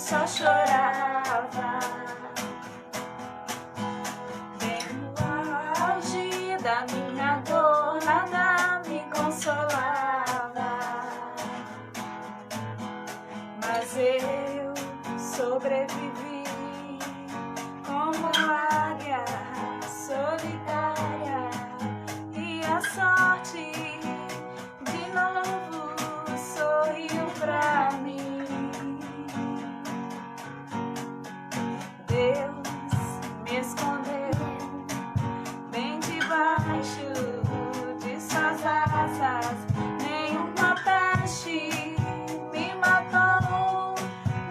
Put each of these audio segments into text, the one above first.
só chorava. Bem no auge da minha dor, nada me consolava. Mas eu sobrevivi como águia solitária, e a sorte de novo sorriu pra mim. Deus me escondeu bem debaixo de suas asas. Nenhuma peste me matou,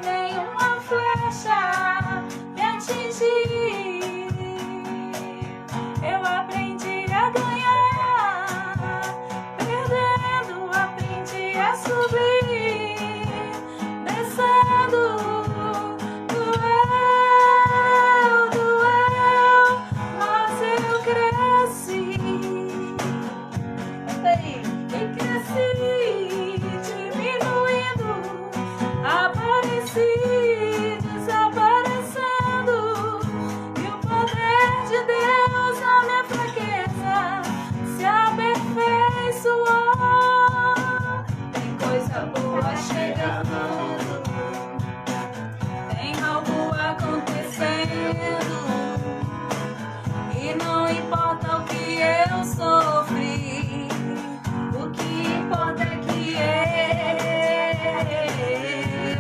nenhuma flecha me atingiu. Eu aprendi a ganhar, perdendo aprendi a subir, descendo. Tem algo acontecendo, e não importa o que eu sofri, o que importa é que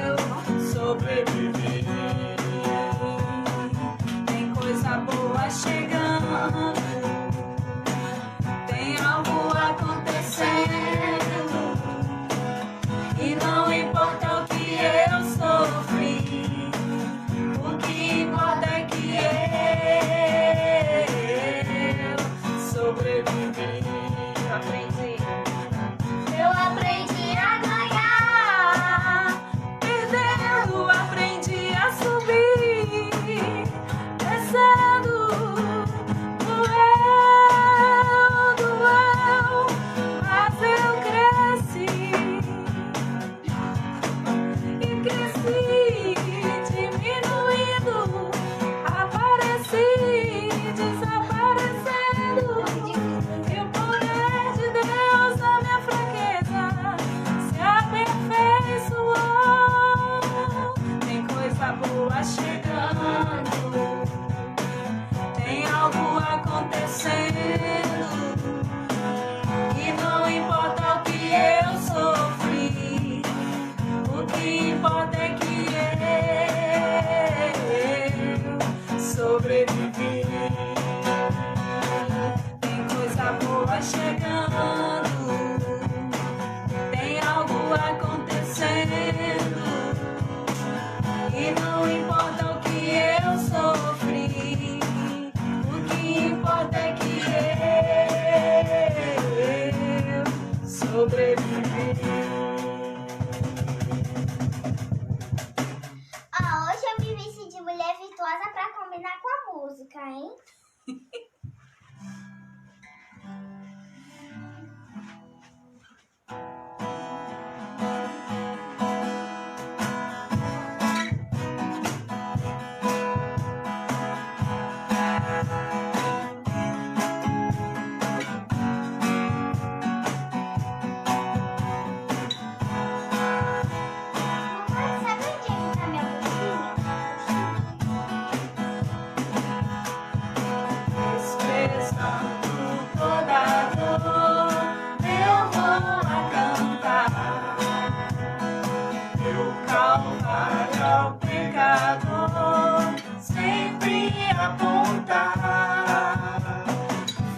eu sobrevivi. Tem coisa boa chegando, tem algo acontecendo, e não importa o que eu sofri, o que importa é que eu sobrevivi. Eu aprendi a ganhar, perdendo aprendi a subir, descendo. Doeu, mas eu cresci. Cresci, diminuindo, apareci, desaparecendo. E o poder de Deus na minha fraqueza se aperfeiçoou. Tem coisa boa chegando, tem algo acontecendo, e não importa o que eu sofri, o que importa é que eu sobrevivi. Tem coisa boa chegando, tem algo acontecendo, e não importa o que eu sofri, o que importa é que eu sobrevivi. Hoje eu me vesti de mulher virtuosa pra combinar com a música, hein?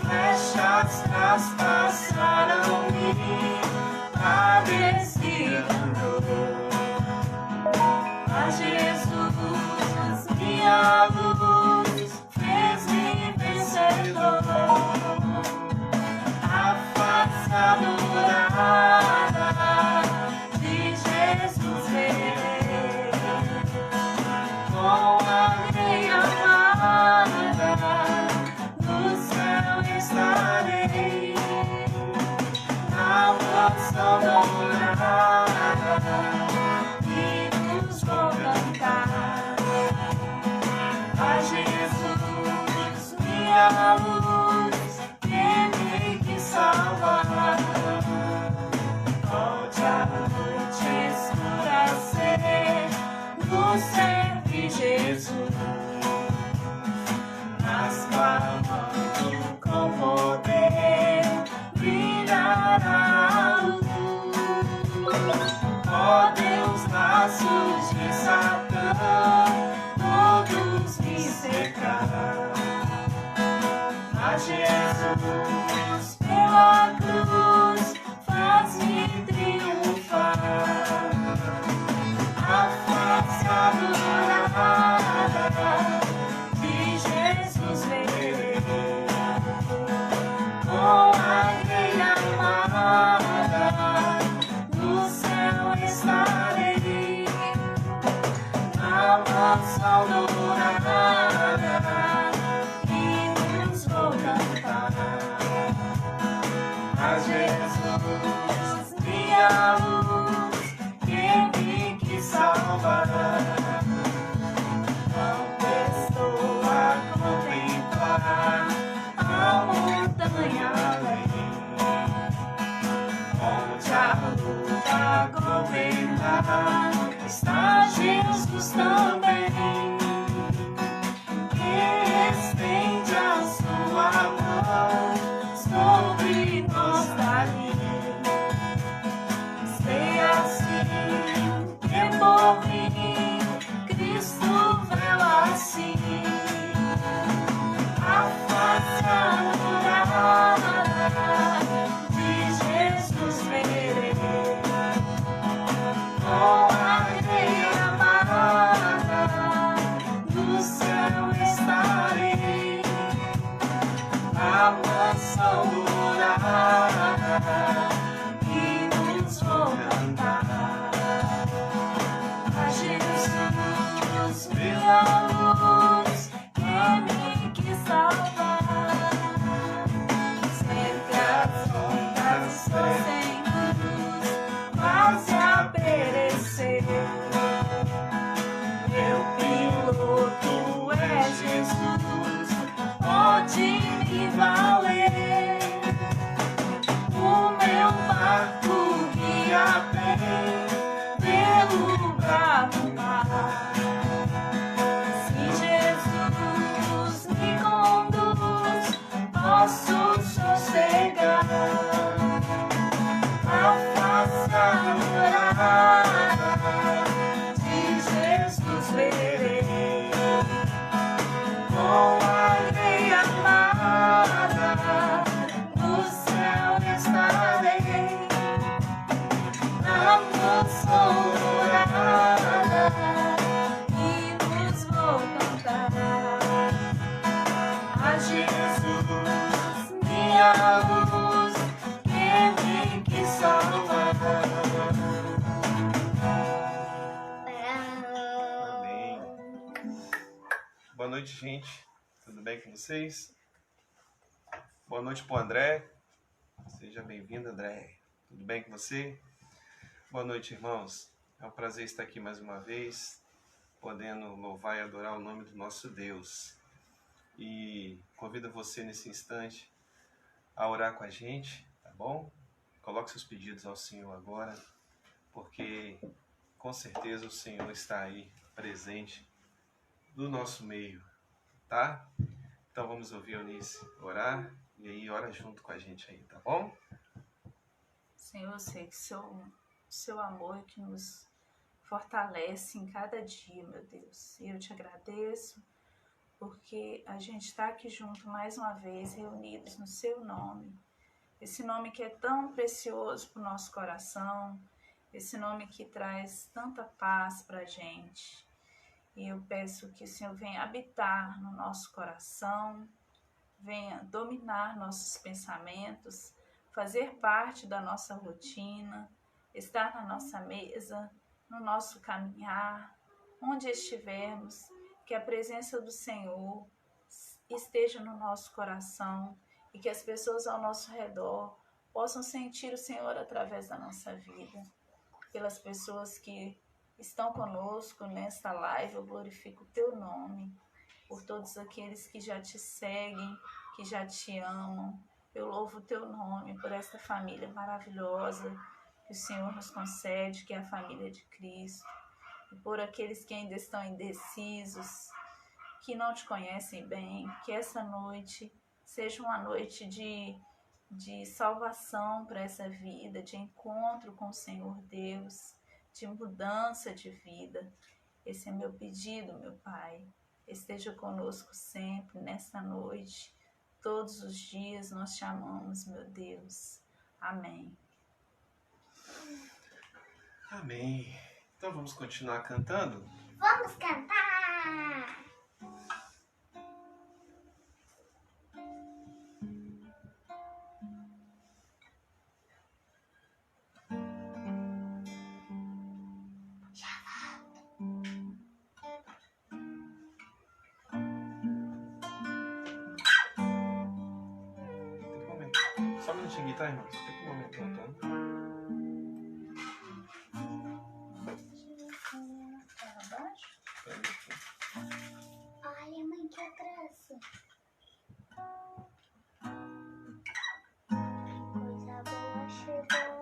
Flechas traspassaram-me, padecendo. Mas Jesus, minha luz, fez-me vencedor. A face adorada de Jesus veio, com a minha amada hinos vou cantar a Jesus, minha luz, que me quis salvar. Quando estou a contemplar a montanha além, onde a luta governar, está Jesus também, que estende a sua mão sobre nós dali. Sei assim que por mim Cristo vela assim a face adorada de Jesus verei, com a alegria amada do céu estarei, a mansão dourada e nos vou cantar a Jesus, minha luz, que me quis salvar. Sempre as ondas estou sem luz, quase a perecer. Meu piloto é Jesus, pode me valer. O meu barco guia bem pelo bravo mar. Se Jesus me conduz, posso sossegar. A face adorada de Jesus verei, com a alegria amada do céu estarei, na mansão dourada e nos vou cantar a Jesus, minha luz, que me quis salvar. Amém. Boa noite, gente. Tudo bem com vocês? Boa noite pro André. Seja bem-vindo, André. Tudo bem com você? Boa noite, irmãos. É um prazer estar aqui mais uma vez, podendo louvar e adorar o nome do nosso Deus. E convido você nesse instante a orar com a gente, tá bom? Coloque seus pedidos ao Senhor agora, porque com certeza o Senhor está aí presente no nosso meio, tá? Então vamos ouvir a Eunice orar e aí ora junto com a gente aí, tá bom? Senhor, eu sei que seu amor é que nos fortalece em cada dia, meu Deus. E eu te agradeço porque a gente está aqui junto mais uma vez, reunidos no seu nome. Esse nome que é tão precioso para o nosso coração, esse nome que traz tanta paz para a gente. E eu peço que o Senhor venha habitar no nosso coração, venha dominar nossos pensamentos, fazer parte da nossa rotina, estar na nossa mesa, no nosso caminhar, onde estivermos, que a presença do Senhor esteja no nosso coração e que as pessoas ao nosso redor possam sentir o Senhor através da nossa vida. Pelas pessoas que estão conosco nesta live, eu glorifico o teu nome. Por todos aqueles que já te seguem, que já te amam, eu louvo o teu nome por esta família maravilhosa que o Senhor nos concede, que é a família de Cristo. E por aqueles que ainda estão indecisos, que não te conhecem bem, que essa noite seja uma noite de salvação para essa vida, de encontro com o Senhor Deus, de mudança de vida. Esse é meu pedido, meu Pai. Esteja conosco sempre, nesta noite, todos os dias nós te amamos, meu Deus. Amém. Amém. Então vamos continuar cantando? Vamos cantar! extinguir, tá, irmão? Só tem que aumentar o tom. Tá abaixo? Olha, mãe, que graça. Coisa boa chegou.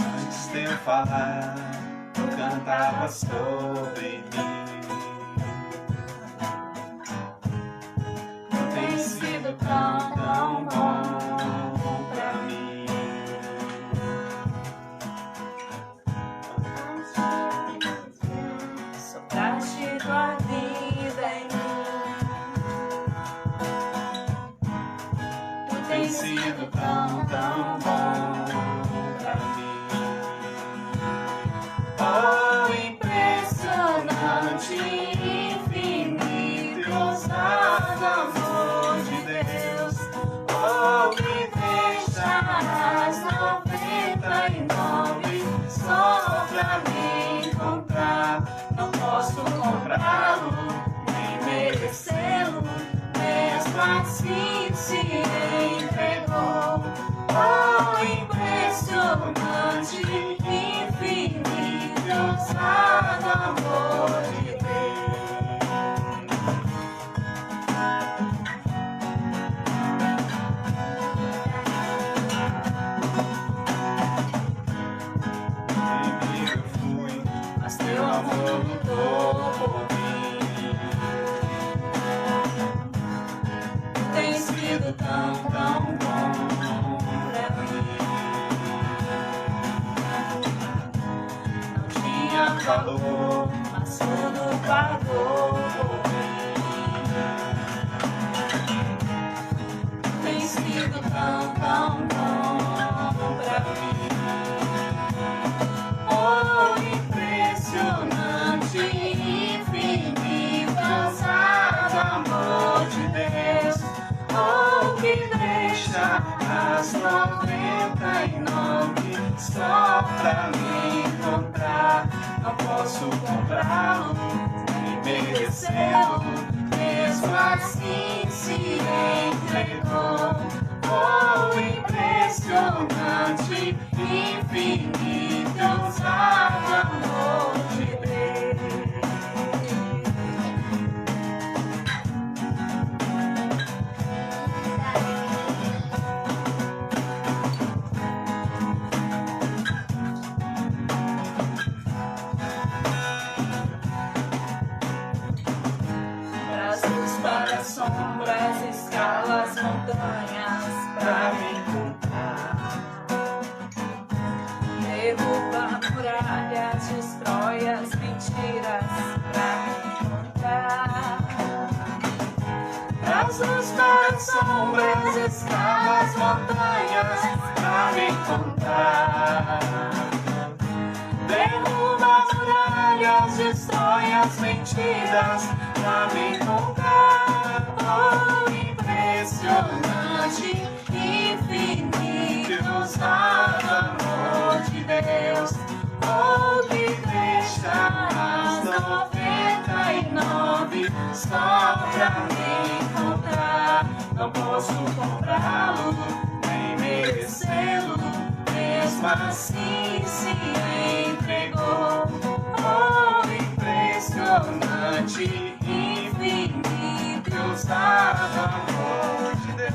Antes de eu falar, tu cantava sobre mim. Tu tens sido tão, tão bom pra mim. Sopraste tua vida em mim. Tu Tens sido tão, tão bom pra mim. Oh, impressionante, infinito, ousado amor de Deus. Oh, me deixas 99 só pra me encontrar. Não posso comprá-lo, nem merecê-lo, mesmo assim se entregou. Oh, impressionante, infinito, ousado amor de Deus. Primeiro eu fui, mas teu amor lutou por mim. Tem sido tão, tão bom pra mim. Não tinha valor, mas tudo pagou por mim. Tem sido tão, tão bom pra mim. Oh, impressionante, infinito, ousado amor de Deus. Oh, que deixa as 99 só pra me encontrar. Não posso comprá-lo, nem merecê-lo, mesmo assim se entregou. Oh, impressionante, infinito, ousado amor de Deus. Braços para sombras, escalas montanhas pra me encontrar. Derruba muralhas, destrói as mentiras pra me encontrar. Braços para sombras, escalas montanhas pra me encontrar. Derruba muralhas, destrói as mentiras pra me encontrar. Oh, impressionante, infinito, ousado amor de Deus. Oh, que deixa as 99 só pra me encontrar. Não posso comprá-lo, nem merecê-lo, mesmo assim se entregou. Oh, impressionante, infinito, ousado amor de Deus.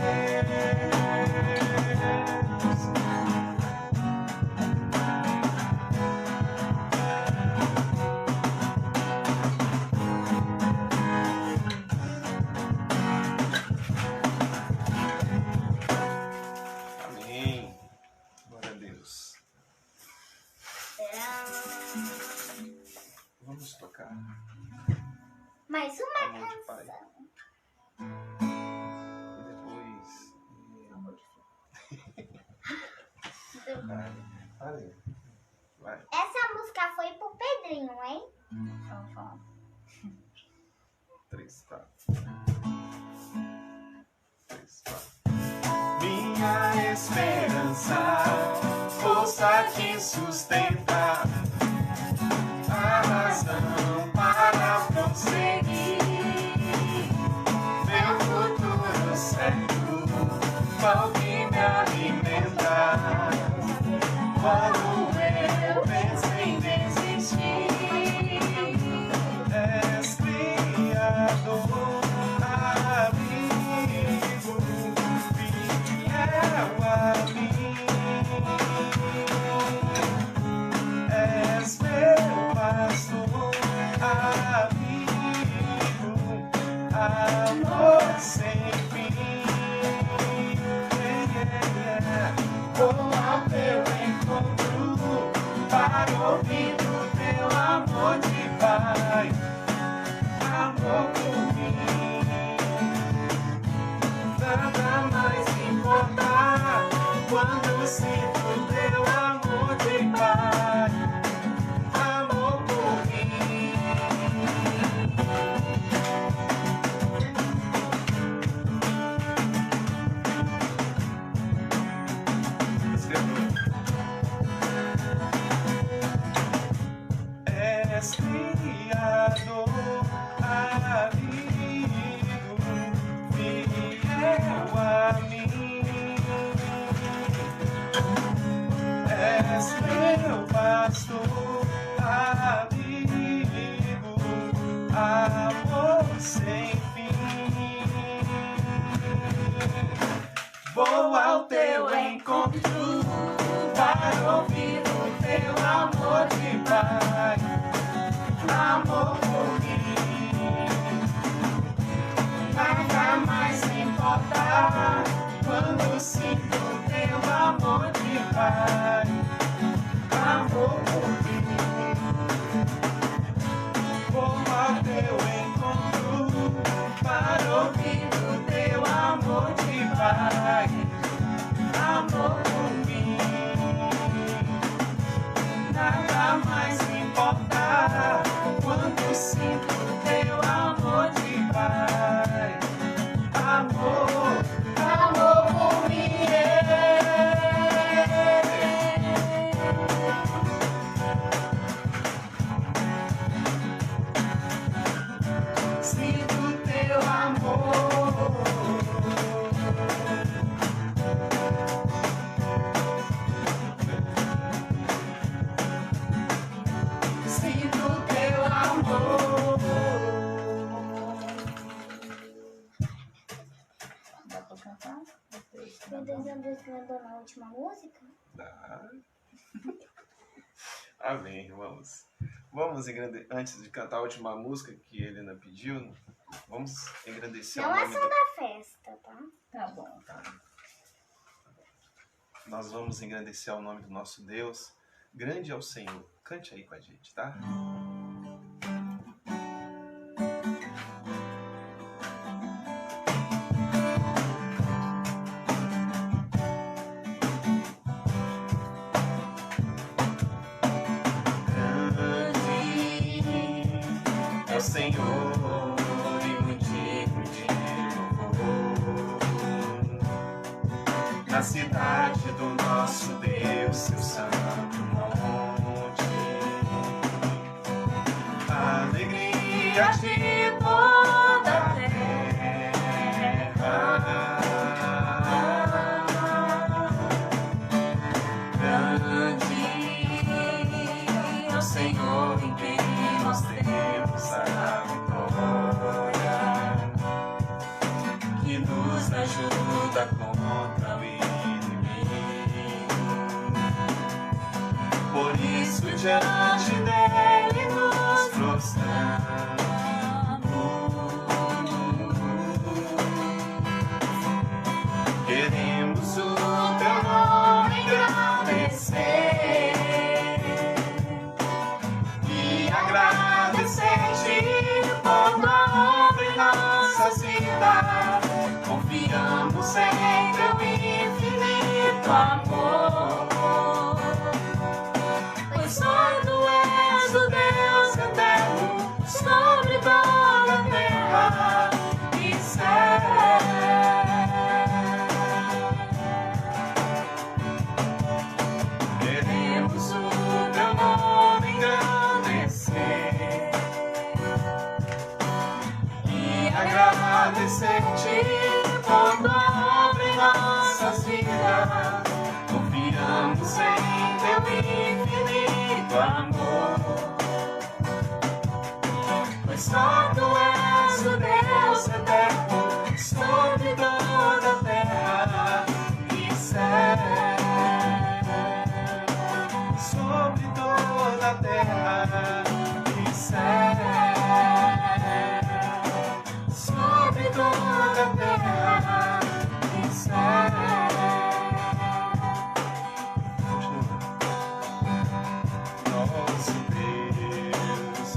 Amém. Glória a Deus. Vamos tocar. Mais uma Amor de Pai. canção. E depois. Amor de Vai. Vai. Essa música foi pro Pedrinho, hein? Então, vamos. 3, 4. 3, 4. Minha esperança que sustenta, a razão para prosseguir. Meu futuro certo, pão que me alimenta. Quando eu penso em desistir, és Criador, amigo, fiel a mim. És meu pastor, amigo, amor sem fim. Vou ao teu encontro para ouvir o teu amor de Pai, amor por mim. Nada mais importa quando sinto teu amor de Pai, amor por mim. És Criador, amigo, fiel a mim. És meu pastor, amigo, amor sem fim. Vou ao teu encontro para ouvir o teu amor de Pai, amor por mim. Nada mais importa quando sinto teu amor de Pai, amor por mim. Vou ao teu encontro para ouvir o teu amor de Pai, amor por mim. Nada mais importa quando sinto teu amor de Pai, amor, amor por mim. Sinto teu amor. Sinto teu amor. Dá pra cantar? Meu Deus, meu Deus, lembrou na última música? Tá. Amém, irmãos. Vamos antes de cantar a última música que a Helena pediu, vamos engrandecer Não o é nome só do... da festa, tá? Tá bom. Nós vamos engrandecer ao nome do nosso Deus. Grande é o Senhor. Cante aí com a gente, tá? É o Senhor e muito de louvor na cidade do nosso Deus, seu santo monte. Alegria de toda a terra. Grande é o Senhor em quem nós temos a vitória, que nos ajuda contra o inimigo. Por isso diante dele nos prostramos. Queremos o teu nome engrandecer e agradecer-te por tua obra em nossas vidas. Confiamos em teu infinito amor, pois só tu és o Deus eterno sobre toda a terra e céu. Queremos se sentir quando a obra em nossas vidas, confiamos em teu infinito amor. Pois só tu és o Deus eterno sobre toda a terra e céu, sobre toda a terra e céu, sobre toda a terra e céu. Nosso Deus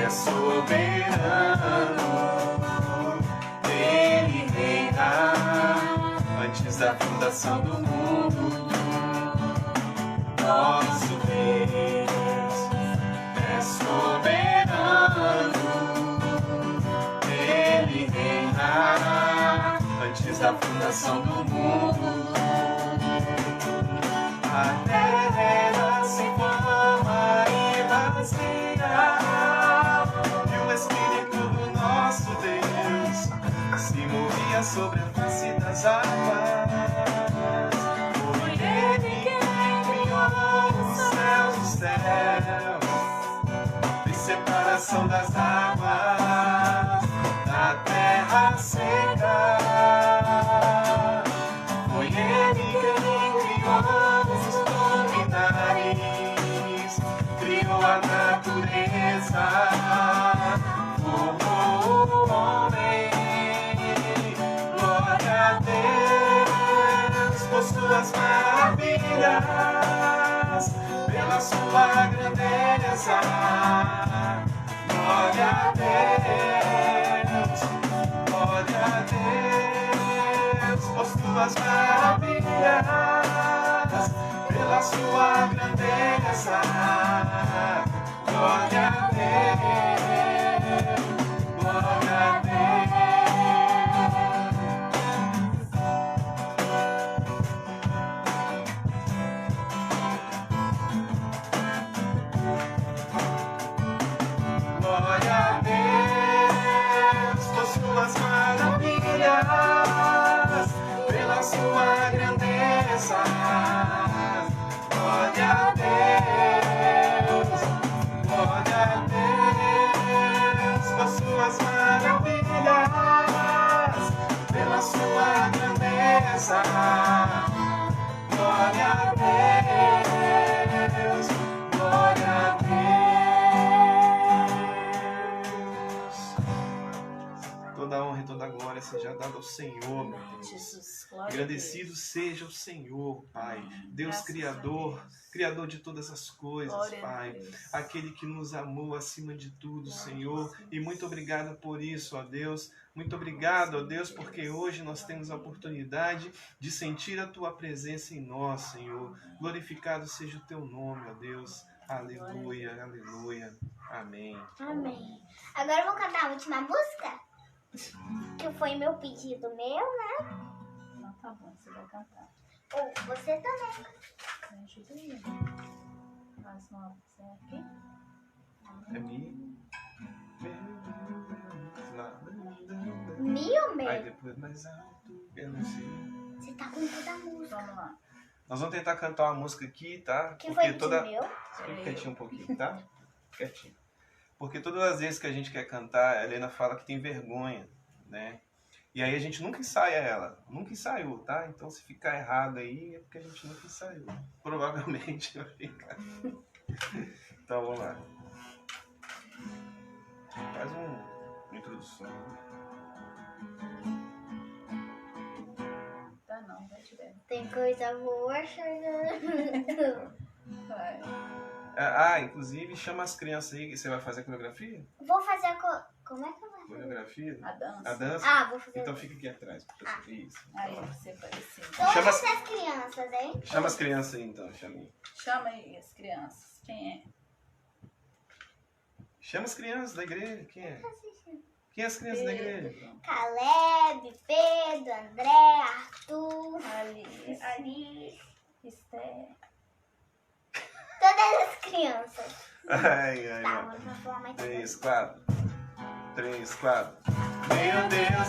é soberano, Ele reina antes da fundação do mundo. Nosso Deus é soberano, Ele reina antes da fundação do mundo. A terra era sem forma e vazia, e o Espírito do nosso Deus se movia sobre a face das águas. Foi Ele quem criou os céus, os céus, fez separação das águas da terra seca. Foi Ele quem criou os luminares, criou a natureza, formou o homem. Glória a Deus por suas maravilhas, pela sua grandeza. Glória a Deus, glória a Deus por suas maravilhas, pela sua grandeza. Glória a Deus, glória a Deus. Glória a Deus por suas maravilhas, pela sua grandeza. Glória a Deus, glória a Deus por suas maravilhas, pela sua grandeza. Glória a Deus, glória a Deus. Toda honra e toda glória seja dada ao Senhor, meu Deus. Jesus, glória Agradecido a Deus. seja o Senhor, Pai. Deus Graças Criador, a Deus. Criador de todas as coisas, Glória a Pai. Deus. Aquele que nos amou acima de tudo, Glória Senhor. a Deus. E muito obrigado por isso, ó Deus. Muito obrigado, ó Deus, porque hoje nós temos a oportunidade de sentir a Tua presença em nós, Senhor. Glorificado seja o Teu nome, ó Deus. Aleluia, aleluia. Amém. Amém. Agora eu vou cantar a última música, que foi meu pedido meu, né? Então tá bom, você vai cantar. Ou você também. Me ajuda aí. Faz uma opção aqui. É mi. Lá. Mi ou Aí meu? depois mais alto. Eu não sei. Você tá cantando a música. Vamos lá. Nós vamos tentar cantar uma música aqui, tá? Que foi de meu? Fica quietinho um pouquinho, tá? Quietinho. Porque todas as vezes que a gente quer cantar, a Helena fala que tem vergonha, né? E aí a gente nunca ensaia ela. Nunca ensaiou, tá? Então se ficar errado aí, é porque a gente nunca ensaiou. Provavelmente vai ficar. Então vamos lá. Faz uma introdução. Tá não, vai te ver. Tem coisa boa chegando. Vai. Inclusive chama as crianças aí. Você vai fazer a coreografia? Vou fazer a Como é que eu vou fazer? Coreografia? A dança. A dança? Ah, vou fazer. Então fica aqui atrás. Isso. Aí você apareceu. Todas Chama as- as crianças, hein? Chama as crianças aí então. Chama aí as crianças. Quem é? Chama as crianças da igreja. Quem é? Quem é as crianças da igreja? Pedro, Caleb, Pedro, André, Arthur, Ali, Esther. todas as crianças. Ai, Tá, ai. mas vou falar mais 3, 4. 3, 4. Meu Deus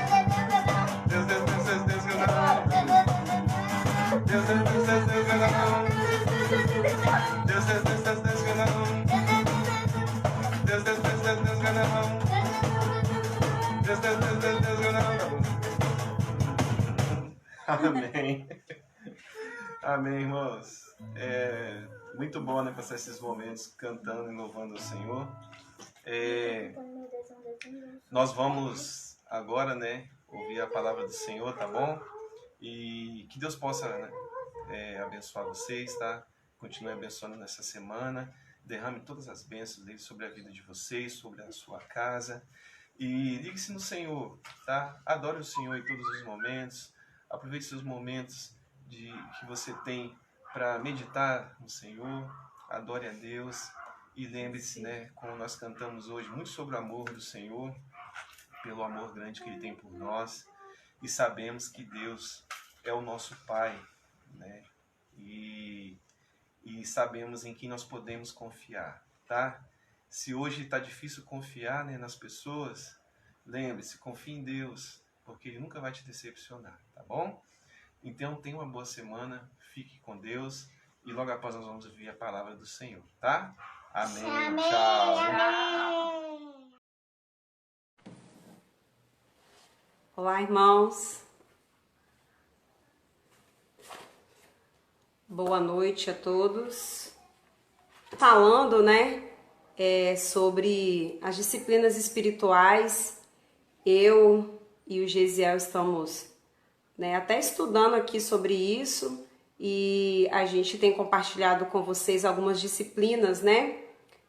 Deus, Deus, Deus, Deus, Deus, que eu não. Deus, Deus, Deus, Deus, Deus, que eu não. Deus, Deus, Deus, Deus, Deus, que eu não. Deus, Deus, Deus, Deus, Deus, que eu não. Deus, Deus, Deus, Deus, Deus, que eu não. Amém. Amém, irmãos. É muito bom, né, passar esses momentos cantando e louvando o Senhor. Nós vamos agora, né, ouvir a palavra do Senhor, tá bom? E que Deus possa, né, abençoar vocês, tá? Continue abençoando nessa semana. Derrame todas as bênçãos dele sobre a vida de vocês, sobre a sua casa. E ligue-se no Senhor, tá? Adore o Senhor em todos os momentos. Aproveite seus momentos que você tem para meditar no Senhor. Adore a Deus. E lembre-se, né, como nós cantamos hoje, muito sobre o amor do Senhor, pelo amor grande que Ele tem por nós. E sabemos que Deus é o nosso Pai, né? E sabemos em quem nós podemos confiar, tá? Se hoje está difícil confiar, né, nas pessoas, lembre-se, confie em Deus, porque Ele nunca vai te decepcionar, tá bom? Então, tenha uma boa semana, fique com Deus e logo após nós vamos ouvir a palavra do Senhor, tá? Amém. Amém. Tchau. Amém. Olá, irmãos. Boa noite a todos. Falando, né, sobre as disciplinas espirituais, eu e o Gesiel estamos, né, até estudando aqui sobre isso e a gente tem compartilhado com vocês algumas disciplinas, né,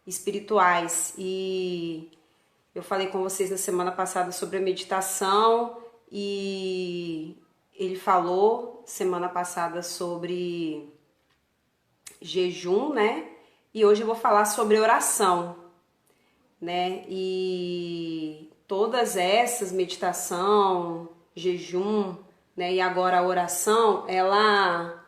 espirituais. E eu falei com vocês na semana passada sobre a meditação e ele falou semana passada sobre jejum, né? E hoje eu vou falar sobre oração, né? E todas essas, meditação, jejum, né? E agora a oração, ela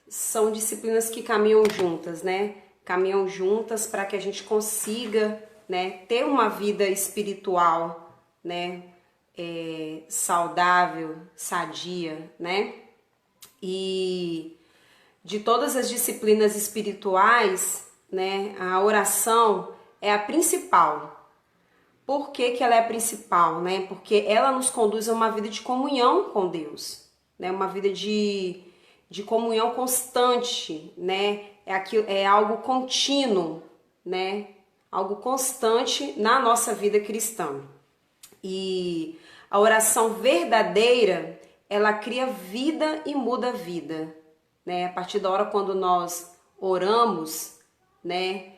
são disciplinas que caminham juntas, né? Caminham juntas para que a gente consiga, né, ter uma vida espiritual, né, saudável, sadia, né? E de todas as disciplinas espirituais, né, a oração é a principal. Por que que ela é a principal, né? Porque ela nos conduz a uma vida de comunhão com Deus, né? Uma vida de comunhão constante, né? É algo contínuo, né? Algo constante na nossa vida cristã. E a oração verdadeira, ela cria vida e muda a vida, né? A partir da hora quando nós oramos, né?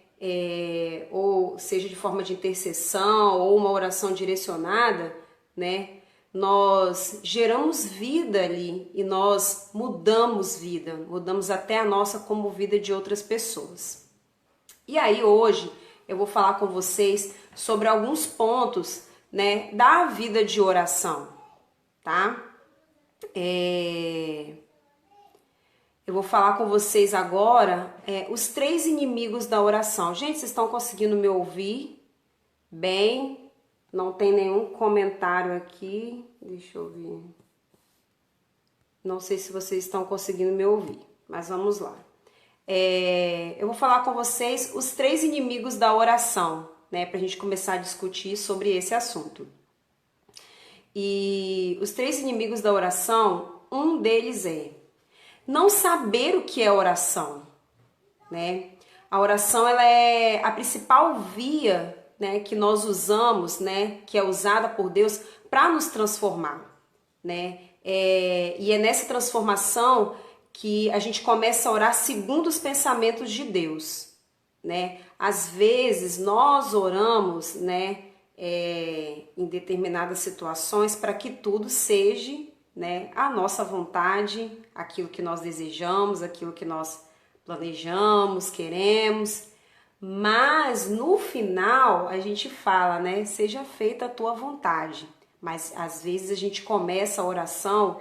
Ou seja de forma de intercessão ou uma oração direcionada, né? Nós geramos vida ali e nós mudamos vida, mudamos até a nossa como vida de outras pessoas. E aí hoje eu vou falar com vocês sobre alguns pontos, né, da vida de oração, tá? Eu vou falar com vocês agora os 3 inimigos da oração. Gente, vocês estão conseguindo me ouvir bem? Não tem nenhum comentário aqui. Deixa eu ver. Não sei se vocês estão conseguindo me ouvir, mas vamos lá. Eu vou falar com vocês os 3 inimigos da oração, né? Pra gente começar a discutir sobre esse assunto. E os 3 inimigos da oração, um deles é não saber o que é oração, né? A oração, ela é a principal via, né, que nós usamos, né, que é usada por Deus para nos transformar, né? E é nessa transformação que a gente começa a orar segundo os pensamentos de Deus, né? Às vezes nós oramos, né, em determinadas situações para que tudo seja, né, a nossa vontade, aquilo que nós desejamos, aquilo que nós planejamos, queremos, mas no final a gente fala, né, seja feita a tua vontade, mas às vezes a gente começa a oração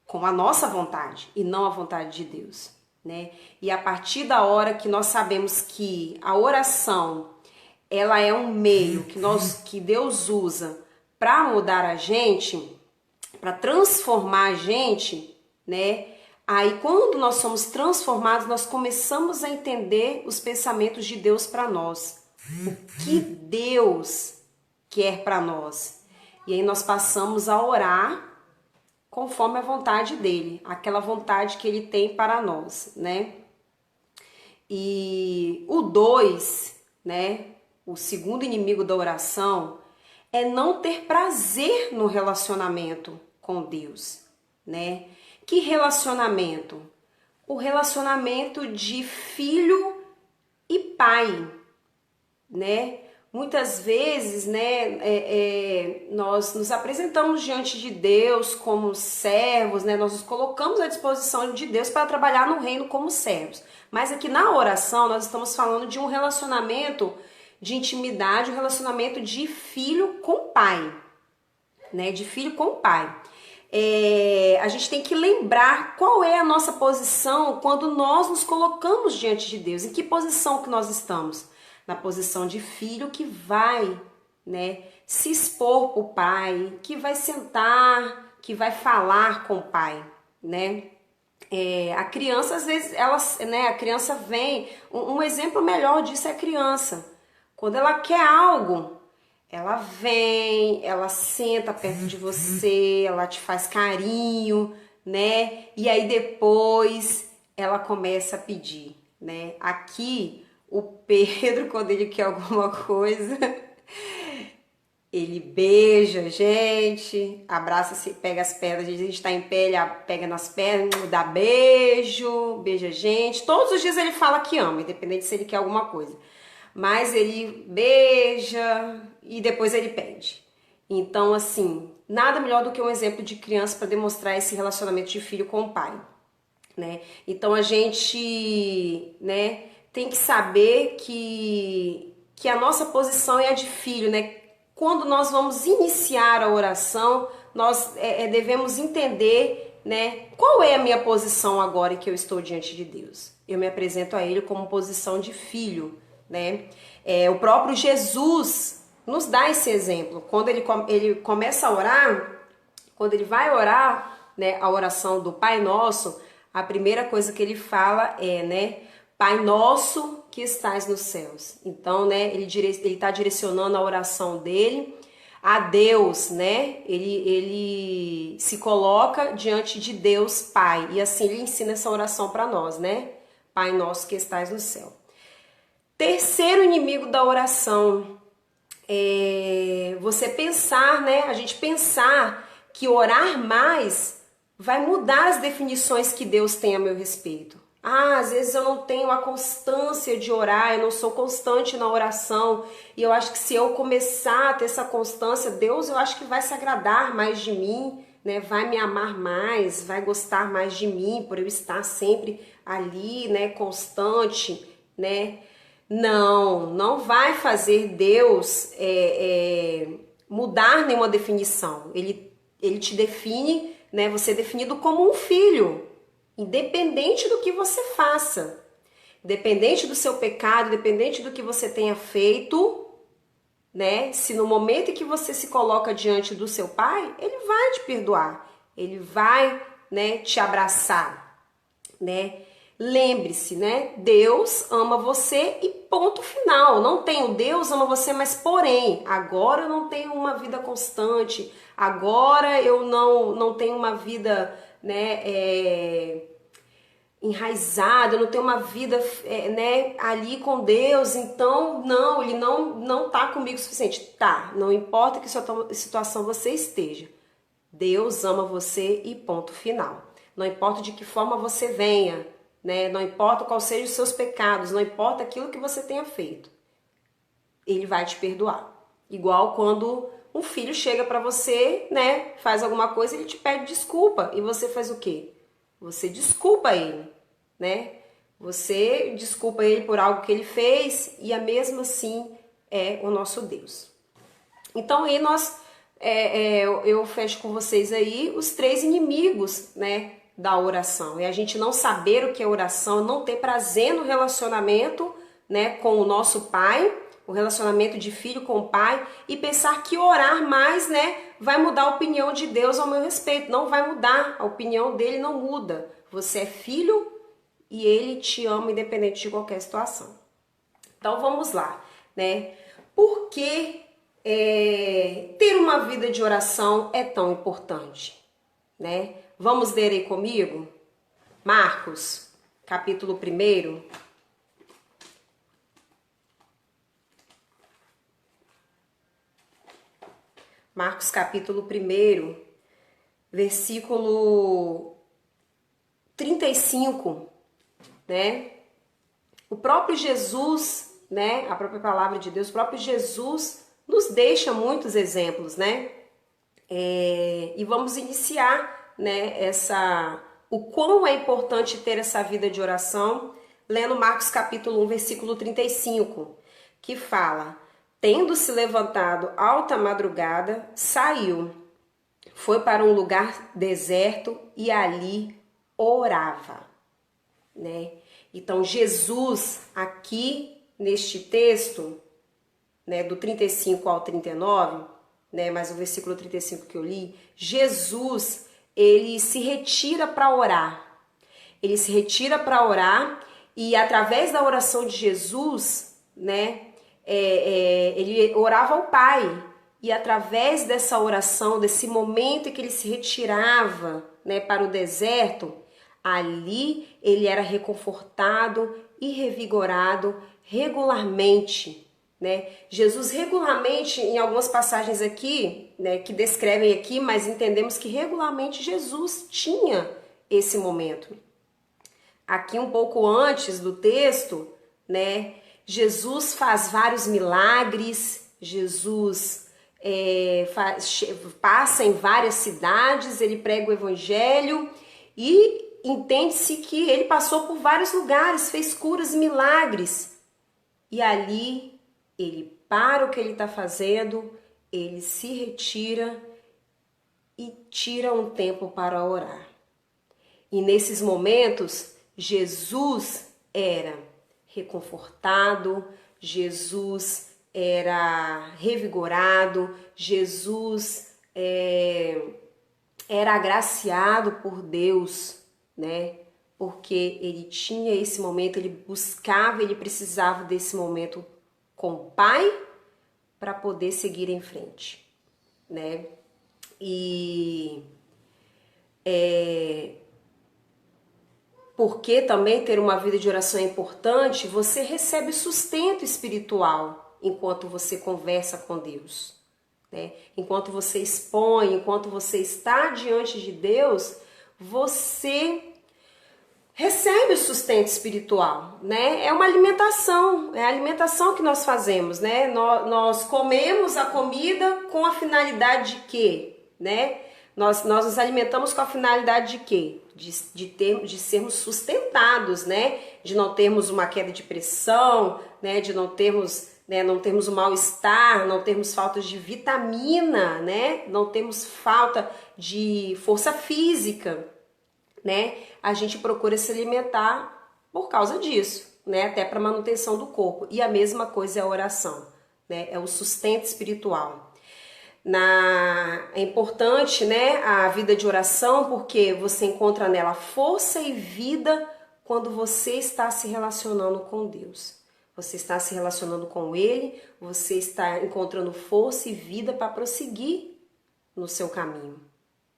com a nossa vontade e não a vontade de Deus, né? E a partir da hora que nós sabemos que a oração, ela é um meio que Deus usa para mudar a gente, para transformar a gente, né? Aí quando nós somos transformados, nós começamos a entender os pensamentos de Deus para nós. O que Deus quer para nós. E aí nós passamos a orar conforme a vontade dele, aquela vontade que ele tem para nós, né? E o 2, né? O segundo inimigo da oração é não ter prazer no relacionamento com Deus, né? Que relacionamento? O relacionamento de filho e pai, né? Muitas vezes, né, nós nos apresentamos diante de Deus como servos, né? Nós nos colocamos à disposição de Deus para trabalhar no reino como servos. Mas aqui na oração nós estamos falando de um relacionamento de intimidade, um relacionamento de filho com pai, né? De filho com pai. A gente tem que lembrar qual é a nossa posição quando nós nos colocamos diante de Deus. Em que posição que nós estamos? Na posição de filho que vai, né, se expor para o pai, que vai sentar, que vai falar com o pai, né? A criança, às vezes, a criança vem, um exemplo melhor disso é a criança. Quando ela quer algo, ela vem, ela senta perto de você, ela te faz carinho, né? E aí depois ela começa a pedir, né? Aqui, o Pedro, quando ele quer alguma coisa, ele beija a gente, abraça, pega as pernas, a gente está em pé, ele pega nas pernas, dá beijo, beija a gente. Todos os dias ele fala que ama, independente se ele quer alguma coisa. Mas ele beija e depois ele pede. Então, assim, nada melhor do que um exemplo de criança para demonstrar esse relacionamento de filho com o pai, né? Então, a gente, né, tem que saber que a nossa posição é a de filho, né? Quando nós vamos iniciar a oração, nós devemos entender, né, qual é a minha posição agora que eu estou diante de Deus. Eu me apresento a Ele como posição de filho, né? O próprio Jesus nos dá esse exemplo. Quando ele começa a orar, quando ele vai orar, né, a oração do Pai Nosso, a primeira coisa que ele fala é, né, Pai nosso que estás nos céus. Então, né, ele está direcionando a oração dele a Deus, né? Ele se coloca diante de Deus Pai. E assim ele ensina essa oração para nós, né? Pai nosso que estás no céu. Terceiro inimigo da oração é você pensar, né? A gente pensar que orar mais vai mudar as definições que Deus tem a meu respeito. Às vezes eu não tenho a constância de orar, eu não sou constante na oração, e eu acho que se eu começar a ter essa constância, Deus, eu acho que vai se agradar mais de mim, né? Vai me amar mais, vai gostar mais de mim, por eu estar sempre ali, né? Constante, né? Não vai fazer Deus mudar nenhuma definição. Ele te define, né? Você é definido como um filho. Independente do que você faça, independente do seu pecado, independente do que você tenha feito, né? Se no momento em que você se coloca diante do seu pai, ele vai te perdoar, ele vai, né, te abraçar, né? Lembre-se, né? Deus ama você e ponto final. Não tenho Deus ama você, mas porém, agora eu não tenho uma vida constante, agora eu não tenho uma vida, né, enraizada, eu não tenho uma vida, né, ali com Deus, então não, ele não tá comigo o suficiente. Tá, não importa que situação você esteja, Deus ama você e ponto final. Não importa de que forma você venha, né, não importa quais sejam os seus pecados, não importa aquilo que você tenha feito, ele vai te perdoar. Igual quando um filho chega para você, né, faz alguma coisa, ele te pede desculpa, e você faz o quê? Você desculpa ele, né? Você desculpa ele por algo que ele fez, e a mesma assim é o nosso Deus. Então aí eu fecho com vocês aí os 3 inimigos, né, da oração. É a gente não saber o que é oração, não ter prazer no relacionamento, né, com o nosso Pai, o relacionamento de filho com o pai, e pensar que orar mais, né, vai mudar a opinião de Deus ao meu respeito. Não vai mudar, a opinião dele não muda. Você é filho e ele te ama independente de qualquer situação. Então vamos lá, né? Por que ter uma vida de oração é tão importante, né? Vamos ler aí comigo? Marcos, capítulo 1. Marcos capítulo 1, versículo 35, né? O próprio Jesus, né? A própria palavra de Deus, o próprio Jesus nos deixa muitos exemplos, né? E vamos iniciar, né? O quão é importante ter essa vida de oração, lendo Marcos capítulo 1, versículo 35, que fala: tendo se levantado alta madrugada, saiu, foi para um lugar deserto e ali orava, né? Então Jesus aqui neste texto, né, do 35 ao 39, né, mas o versículo 35 que eu li, Jesus, ele se retira para orar. Ele se retira para orar e através da oração de Jesus, né, ele orava ao Pai, e através dessa oração, desse momento em que ele se retirava, né, para o deserto, ali ele era reconfortado e revigorado regularmente, né? Jesus regularmente, em algumas passagens aqui, né, que descrevem aqui, mas entendemos que regularmente Jesus tinha esse momento. Aqui um pouco antes do texto, né, Jesus faz vários milagres, Jesus passa em várias cidades, ele prega o evangelho e entende-se que ele passou por vários lugares, fez curas e milagres. E ali ele para o que ele está fazendo, ele se retira e tira um tempo para orar. E nesses momentos, Jesus era reconfortado, Jesus era revigorado, Jesus era agraciado por Deus, né? porque ele tinha esse momento, ele buscava, ele precisava desse momento com o Pai para poder seguir em frente, né? E porque também ter uma vida de oração é importante, você recebe sustento espiritual enquanto você conversa com Deus, né? Enquanto você expõe, enquanto você está diante de Deus, você recebe o sustento espiritual, né? É uma alimentação, é a alimentação que nós fazemos, né? Nós comemos a comida com a finalidade de quê, né? Nós nos alimentamos com a finalidade de quê? De sermos sustentados, né? De não termos uma queda de pressão, né? De não termos um mal-estar, não termos falta de vitamina, né? Não termos falta de força física, né? A gente procura se alimentar por causa disso, né? Até para manutenção do corpo. E a mesma coisa é a oração, né? É o sustento espiritual. É importante, né, a vida de oração, porque você encontra nela força e vida quando você está se relacionando com Deus. Você está se relacionando com Ele, você está encontrando força e vida para prosseguir no seu caminho,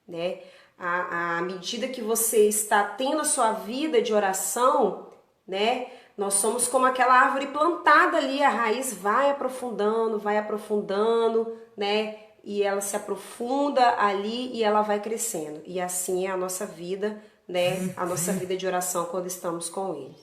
né? À medida que você está tendo a sua vida de oração, né? Nós somos como aquela árvore plantada ali, a raiz vai aprofundando, né? E ela se aprofunda ali e ela vai crescendo. E assim é a nossa vida, né? A nossa vida de oração quando estamos com Ele.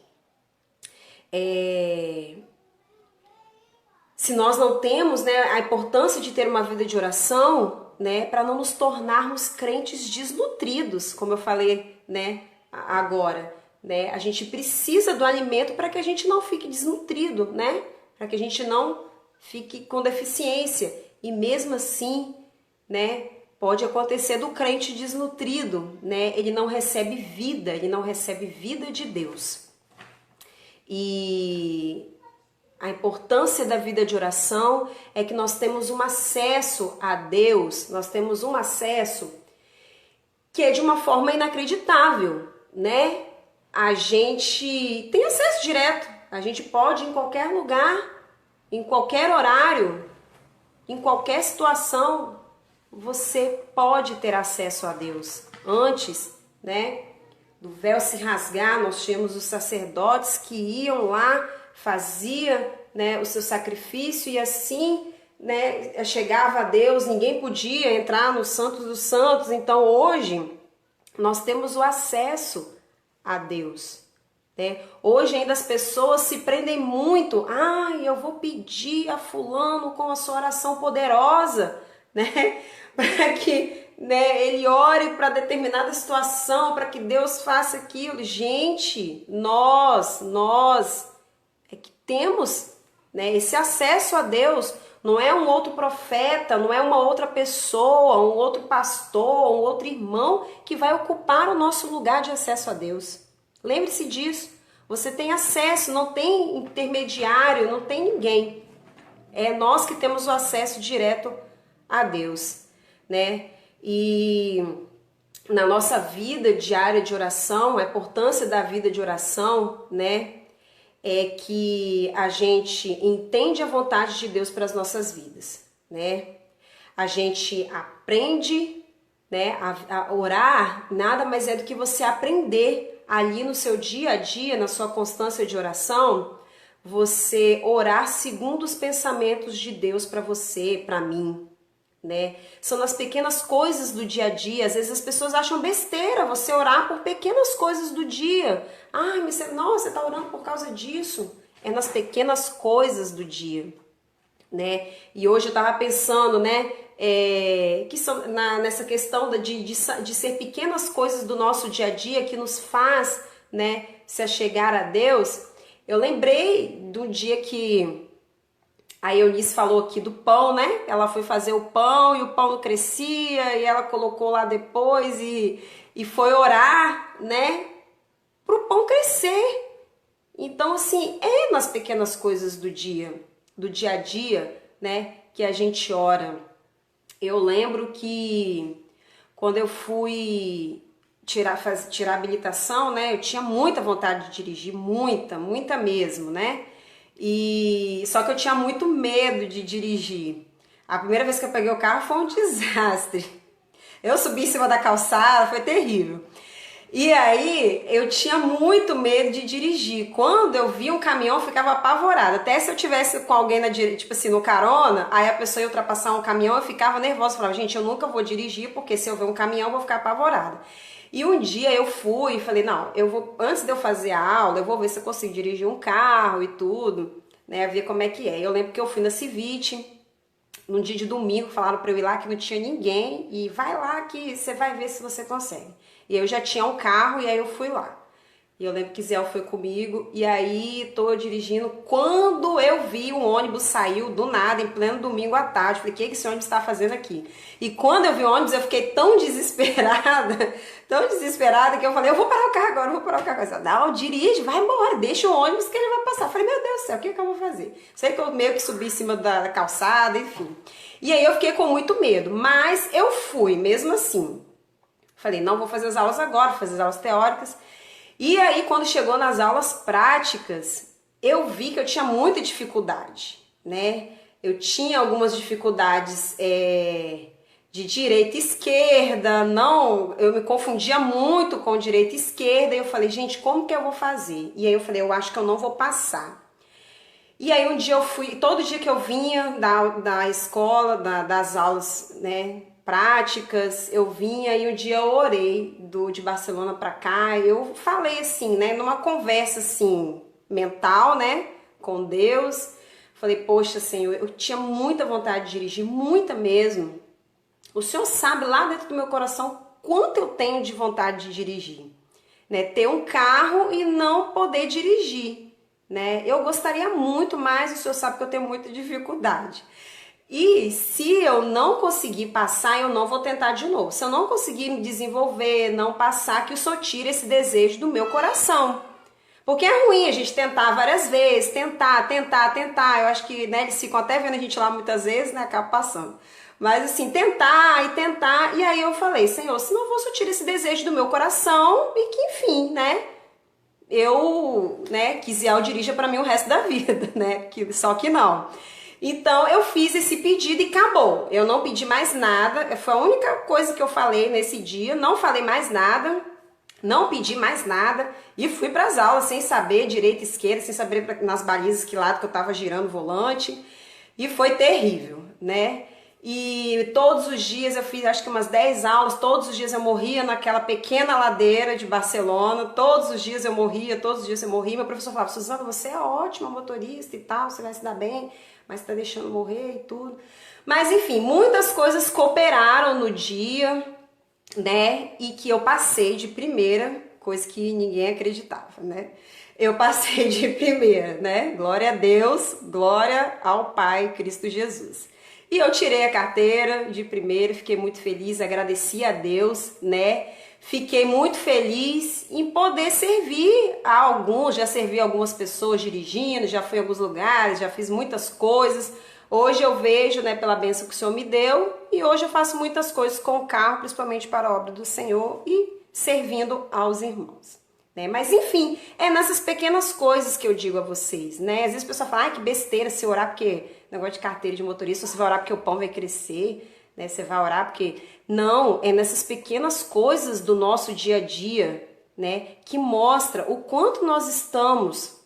Se nós não temos, né, a importância de ter uma vida de oração, né, para não nos tornarmos crentes desnutridos, como eu falei, né, agora, né? A gente precisa do alimento para que a gente não fique desnutrido, né? Para que a gente não fique com deficiência. E mesmo assim, né, pode acontecer do crente desnutrido, né? Ele não recebe vida de Deus. E a importância da vida de oração é que nós temos um acesso a Deus, nós temos um acesso que é de uma forma inacreditável, né? A gente tem acesso direto, a gente pode em qualquer lugar, em qualquer horário, em qualquer situação, você pode ter acesso a Deus. Antes, né, do véu se rasgar, nós tínhamos os sacerdotes que iam lá, fazia, né, o seu sacrifício e assim, né, chegava a Deus, ninguém podia entrar no Santo dos Santos. Então hoje nós temos o acesso a Deus, né? Hoje ainda as pessoas se prendem muito, eu vou pedir a fulano com a sua oração poderosa, né, para que, né, ele ore para determinada situação, para que Deus faça aquilo. Gente, nós é que temos, né, esse acesso a Deus. Não é um outro profeta, não é uma outra pessoa, um outro pastor, um outro irmão que vai ocupar o nosso lugar de acesso a Deus. Lembre-se disso. Você tem acesso, não tem intermediário, não tem ninguém. É nós que temos o acesso direto a Deus, né? E na nossa vida diária de oração, a importância da vida de oração, né, é que a gente entende a vontade de Deus para as nossas vidas, né? A gente aprende, né, a orar, nada mais é do que você aprender ali no seu dia a dia, na sua constância de oração, você orar segundo os pensamentos de Deus para você, para mim, né? São nas pequenas coisas do dia a dia. Às vezes as pessoas acham besteira você orar por pequenas coisas do dia. Mas você está orando por causa disso. É nas pequenas coisas do dia, né? E hoje eu estava pensando, né, que são nessa questão de ser pequenas coisas do nosso dia a dia que nos faz, né, se achegar a Deus. Eu lembrei do dia que a Eunice falou aqui do pão, né? Ela foi fazer o pão e o pão não crescia e ela colocou lá depois e foi orar, né? Para o pão crescer. Então, assim, é nas pequenas coisas do dia a dia, né? Que a gente ora. Eu lembro que quando eu tirar a habilitação, né? Eu tinha muita vontade de dirigir, muita mesmo, né? E só que eu tinha muito medo de dirigir. A primeira vez que eu peguei o carro foi um desastre. Eu subi em cima da calçada, foi terrível. E aí eu tinha muito medo de dirigir. Quando eu via um caminhão, eu ficava apavorada. Até se eu tivesse com alguém na direita, tipo assim, no carona, aí a pessoa ia ultrapassar um caminhão, eu ficava nervosa. Eu falava, gente, eu nunca vou dirigir, porque se eu ver um caminhão, eu vou ficar apavorada. E um dia eu fui e falei, não, eu vou, antes de eu fazer a aula, eu vou ver se eu consigo dirigir um carro e tudo, né, ver como é que é. Eu lembro que eu fui na Civite, num dia de domingo, falaram pra eu ir lá que não tinha ninguém, e vai lá que você vai ver se você consegue. E eu já tinha um carro, e aí eu fui lá. E eu lembro que Zé foi comigo, e aí tô dirigindo, quando eu vi um ônibus saiu do nada, em pleno domingo à tarde, falei, o que esse ônibus tá fazendo aqui? E quando eu vi o ônibus, eu fiquei tão desesperada, que eu falei, eu vou parar o carro agora, eu vou parar o carro agora. Não, dirige, vai embora, deixa o ônibus que ele vai passar. Eu falei, meu Deus do céu, o que eu vou fazer? Sei que eu meio que subi em cima da calçada, enfim. E aí eu fiquei com muito medo, mas eu fui, mesmo assim. Falei, não vou fazer as aulas agora, vou fazer as aulas teóricas. E aí, quando chegou nas aulas práticas, eu vi que eu tinha muita dificuldade, né? Eu tinha algumas dificuldades de direita e esquerda, não, eu me confundia muito com direita e esquerda, e eu falei, gente, como que eu vou fazer? E aí eu falei, eu acho que eu não vou passar. E aí um dia eu fui, todo dia que eu vinha da escola, das aulas, né, práticas, eu vinha e um dia eu orei de Barcelona pra cá, eu falei assim, né, numa conversa assim, mental, né, com Deus, falei, poxa, Senhor, eu tinha muita vontade de dirigir, muita mesmo. O Senhor sabe lá dentro do meu coração quanto eu tenho de vontade de dirigir, né, ter um carro e não poder dirigir, né, eu gostaria muito, mas o Senhor sabe que eu tenho muita dificuldade. E se eu não conseguir passar, eu não vou tentar de novo. Se eu não conseguir me desenvolver, não passar, que o Senhor tire esse desejo do meu coração. Porque é ruim a gente tentar várias vezes, tentar. Eu acho que, né, eles ficam até vendo a gente lá muitas vezes, né, acaba passando. Mas assim, tentar. E aí eu falei, Senhor, se não vou tira esse desejo do meu coração e que, enfim, né, que Ziel dirija para mim o resto da vida, né, só que não. Então eu fiz esse pedido e acabou. Eu não pedi mais nada, foi a única coisa que eu falei nesse dia, não falei mais nada, não pedi mais nada e fui para as aulas sem saber direita e esquerda, sem saber nas balizas que lado que eu estava girando o volante e foi terrível, né? E todos os dias eu fiz acho que umas 10 aulas, todos os dias eu morria naquela pequena ladeira de Barcelona, todos os dias eu morria. Meu professor falava, Suzana, você é ótima motorista e tal, você vai se dar bem, mas tá deixando morrer e tudo. Mas enfim, muitas coisas cooperaram no dia, né, e que eu passei de primeira, coisa que ninguém acreditava, né. Eu passei de primeira, né, glória a Deus, glória ao Pai, Cristo Jesus. E eu tirei a carteira de primeira, fiquei muito feliz, agradeci a Deus, né? Fiquei muito feliz em poder servir a alguns, já servi algumas pessoas dirigindo, já fui em alguns lugares, já fiz muitas coisas. Hoje eu vejo, né, pela bênção que o Senhor me deu, e hoje eu faço muitas coisas com o carro, principalmente para a obra do Senhor e servindo aos irmãos. Né? Mas enfim, é nessas pequenas coisas que eu digo a vocês, né? Às vezes a pessoa fala, ai, que besteira se orar porque negócio de carteira de motorista, você vai orar porque o pão vai crescer, né? Você vai orar porque... Não, é nessas pequenas coisas do nosso dia a dia, né? Que mostra o quanto nós estamos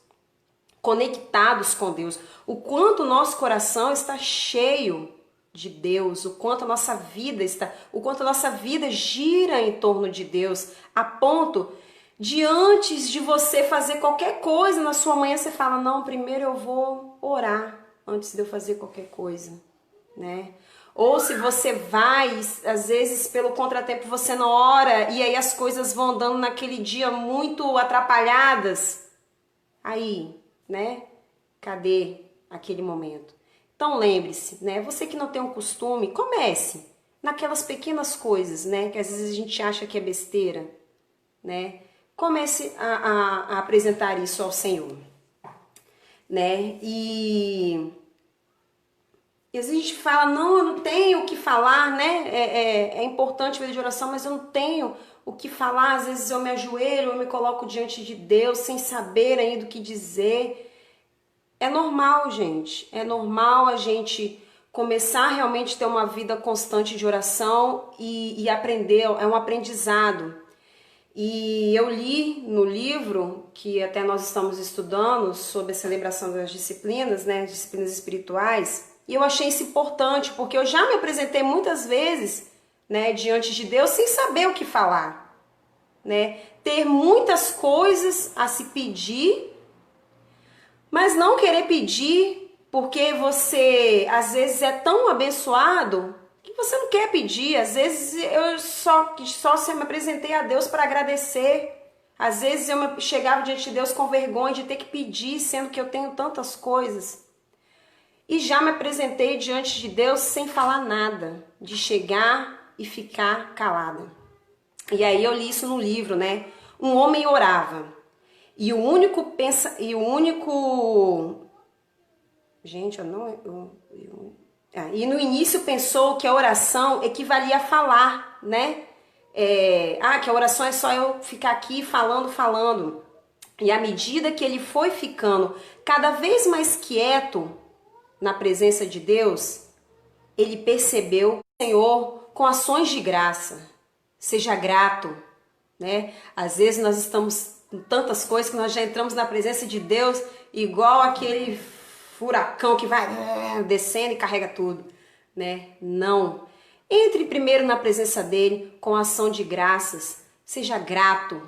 conectados com Deus, o quanto o nosso coração está cheio de Deus, o quanto a nossa vida gira em torno de Deus, a ponto de antes de você fazer qualquer coisa na sua manhã, você fala, não, primeiro eu vou orar antes de eu fazer qualquer coisa, né? Ou se você vai, às vezes pelo contratempo você não ora e aí as coisas vão andando naquele dia muito atrapalhadas, aí, né? Cadê aquele momento? Então lembre-se, né? Você que não tem um costume, comece naquelas pequenas coisas, né? Que às vezes a gente acha que é besteira, né? Comece a apresentar isso ao Senhor, né? E E às vezes a gente fala, não, eu não tenho o que falar, né? É importante vida de oração, mas eu não tenho o que falar. Às vezes eu me ajoelho, eu me coloco diante de Deus sem saber ainda o que dizer. É normal, gente. É normal a gente começar realmente a ter uma vida constante de oração e aprender. É um aprendizado. E eu li no livro, que até nós estamos estudando, sobre a celebração das disciplinas, né? Disciplinas espirituais. E eu achei isso importante, porque eu já me apresentei muitas vezes, né, diante de Deus sem saber o que falar, né? Ter muitas coisas a se pedir, mas não querer pedir porque você às vezes é tão abençoado que você não quer pedir. Às vezes eu só me apresentei a Deus para agradecer. Às vezes eu chegava diante de Deus com vergonha de ter que pedir, sendo que eu tenho tantas coisas. E já me apresentei diante de Deus sem falar nada, de chegar e ficar calada. E aí eu li isso no livro, né? Um homem orava. E o único gente, e no início pensou que a oração equivalia a falar, né? Que a oração é só eu ficar aqui falando. E à medida que ele foi ficando cada vez mais quieto na presença de Deus, ele percebeu o Senhor com ações de graça. Seja grato, né? Às vezes nós estamos com tantas coisas que nós já entramos na presença de Deus igual aquele furacão que vai descendo e carrega tudo, né? Não. Entre primeiro na presença dele com ação de graças. Seja grato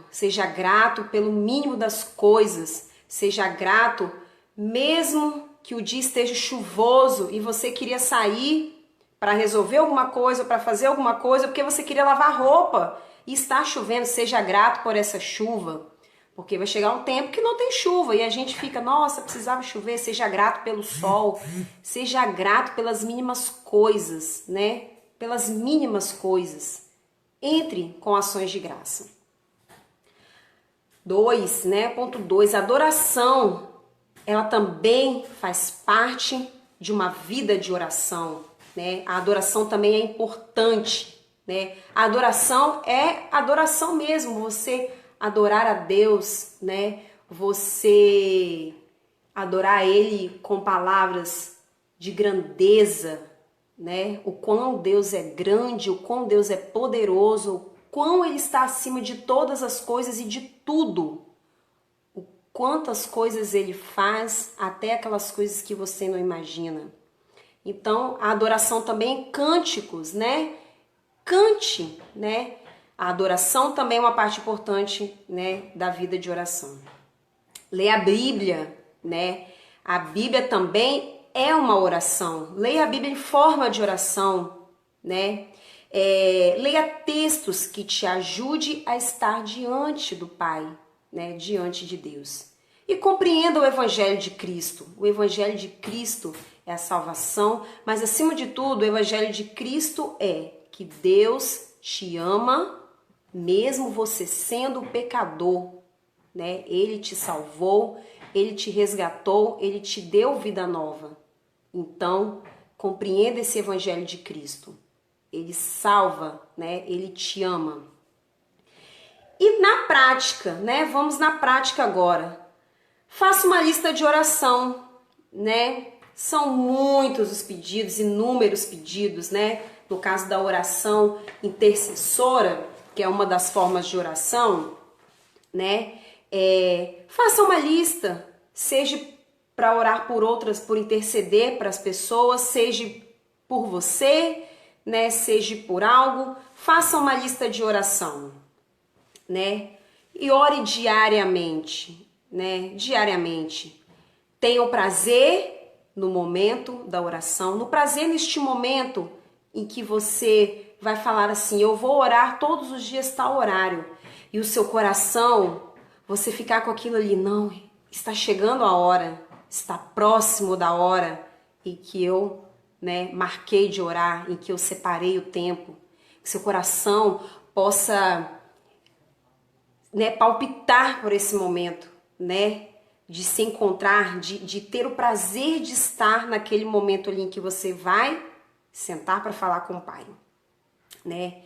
pelo mínimo das coisas. Seja grato mesmo que o dia esteja chuvoso e você queria sair para resolver alguma coisa, para fazer alguma coisa, porque você queria lavar roupa e está chovendo. Seja grato por essa chuva, porque vai chegar um tempo que não tem chuva e a gente fica, nossa, precisava chover. Seja grato pelo sol, seja grato pelas mínimas coisas, né? Pelas mínimas coisas. Entre com ações de graça. 2, né? Ponto 2, adoração. Ela também faz parte de uma vida de oração, né? A adoração também é importante, né? A adoração é adoração mesmo, você adorar a Deus, né? Você adorar Ele com palavras de grandeza, né? O quão Deus é grande, o quão Deus é poderoso, o quão Ele está acima de todas as coisas e de tudo. Quantas coisas Ele faz, até aquelas coisas que você não imagina. Então, a adoração também em cânticos, né? Cante, né? A adoração também é uma parte importante, né, da vida de oração. Leia a Bíblia, né? A Bíblia também é uma oração. Leia a Bíblia em forma de oração, né? Leia textos que te ajude a estar diante do Pai, né, diante de Deus. E compreenda o Evangelho de Cristo. O Evangelho de Cristo é a salvação, mas acima de tudo, o Evangelho de Cristo é que Deus te ama, mesmo você sendo pecador, né? Ele te salvou, Ele te resgatou, Ele te deu vida nova. Então, compreenda esse Evangelho de Cristo. Ele salva, né? Ele te ama. E na prática, né? Vamos na prática agora. Faça uma lista de oração, né? São muitos os pedidos, inúmeros pedidos, né? No caso da oração intercessora, que é uma das formas de oração, né? Faça uma lista, seja para orar por outras, por interceder para as pessoas, seja por você, né? Seja por algo. Faça uma lista de oração, né? E ore diariamente, né? Diariamente. Tenha o prazer no momento da oração, no prazer neste momento em que você vai falar assim, eu vou orar todos os dias tal horário. E o seu coração, você ficar com aquilo ali, não, está chegando a hora, está próximo da hora em que eu, né, marquei de orar, em que eu separei o tempo. Que seu coração possa, né, palpitar por esse momento, né? de se encontrar, de ter o prazer de estar naquele momento ali em que você vai sentar para falar com o Pai, né?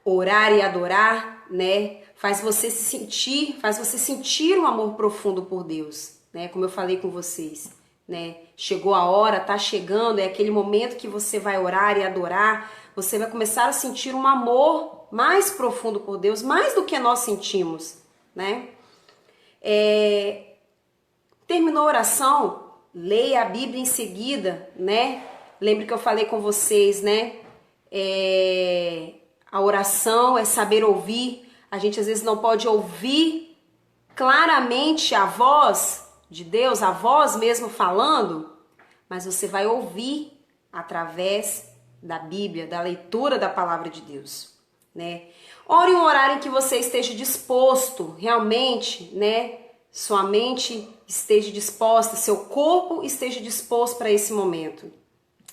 Orar e adorar, né? Faz você sentir um amor profundo por Deus, né? Como eu falei com vocês, né? Chegou a hora, tá chegando, é aquele momento que você vai orar e adorar, você vai começar a sentir um amor mais profundo por Deus, mais do que nós sentimos, né? Terminou a oração, leia a Bíblia em seguida, né? Lembre que eu falei com vocês, né? A oração é saber ouvir. A gente às vezes não pode ouvir claramente a voz de Deus, a voz mesmo falando, mas você vai ouvir através da Bíblia, da leitura da palavra de Deus, né? Ore um horário em que você esteja disposto, realmente, né? Sua mente esteja disposta, seu corpo esteja disposto para esse momento.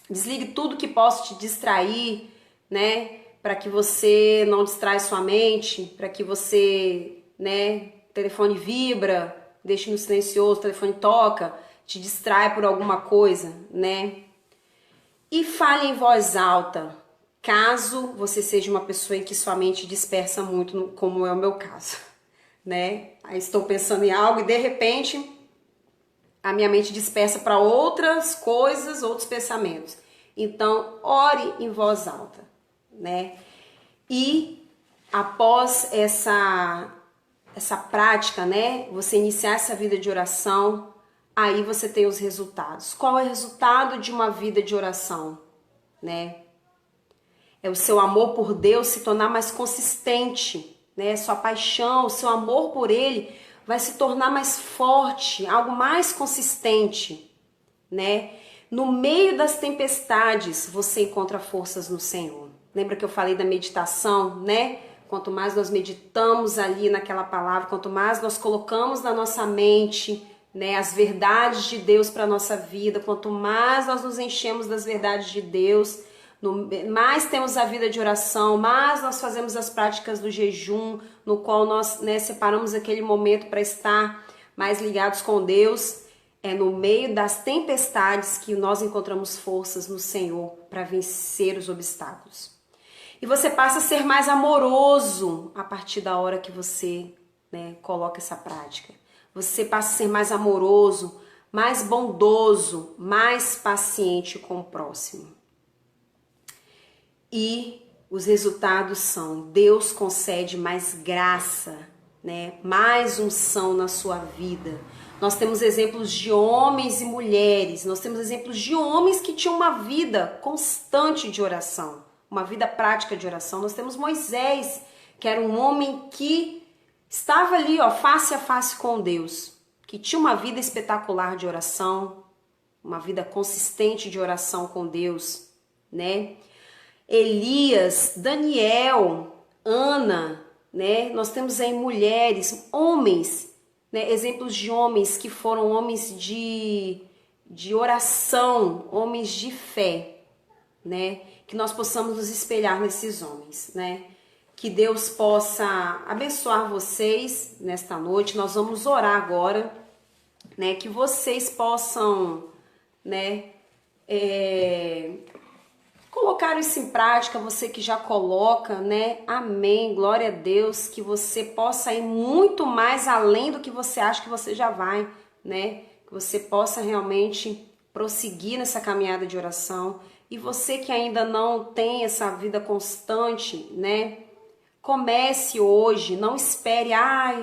Desligue tudo que possa te distrair, né? Para que você não distraia sua mente, para que você, né? O telefone vibra, deixe no silencioso, o telefone toca, te distrai por alguma coisa, né? E fale em voz alta, caso você seja uma pessoa em que sua mente dispersa muito, como é o meu caso, né? Aí estou pensando em algo e de repente a minha mente dispersa para outras coisas, outros pensamentos. Então, ore em voz alta, né? E após essa prática, né? Você iniciar essa vida de oração, aí você tem os resultados. Qual é o resultado de uma vida de oração, né? É o seu amor por Deus se tornar mais consistente, né? Sua paixão, o seu amor por Ele vai se tornar mais forte, algo mais consistente, né? No meio das tempestades, você encontra forças no Senhor. Lembra que eu falei da meditação, né? Quanto mais nós meditamos ali naquela palavra, quanto mais nós colocamos na nossa mente, né, as verdades de Deus para a nossa vida, quanto mais nós nos enchemos das verdades de Deus, mais temos a vida de oração, mais nós fazemos as práticas do jejum, no qual nós, né, separamos aquele momento para estar mais ligados com Deus. É no meio das tempestades que nós encontramos forças no Senhor para vencer os obstáculos. E você passa a ser mais amoroso a partir da hora que você, né, coloca essa prática. Você passa a ser mais amoroso, mais bondoso, mais paciente com o próximo. E os resultados são: Deus concede mais graça, né? Mais unção na sua vida. Nós temos exemplos de homens e mulheres, nós temos exemplos de homens que tinham uma vida constante de oração, uma vida prática de oração. Nós temos Moisés, que era um homem que estava ali, ó, face a face com Deus, que tinha uma vida espetacular de oração, uma vida consistente de oração com Deus, né? Elias, Daniel, Ana, né? Nós temos aí mulheres, homens, né? Exemplos de homens que foram homens de oração, homens de fé, né? Que nós possamos nos espelhar nesses homens, né? Que Deus possa abençoar vocês nesta noite. Nós vamos orar agora, né? Que vocês possam, né? Colocar isso em prática, você que já coloca, né? Amém, glória a Deus, que você possa ir muito mais além do que você acha que você já vai, né? Que você possa realmente prosseguir nessa caminhada de oração. E você que ainda não tem essa vida constante, né? Comece hoje, não espere,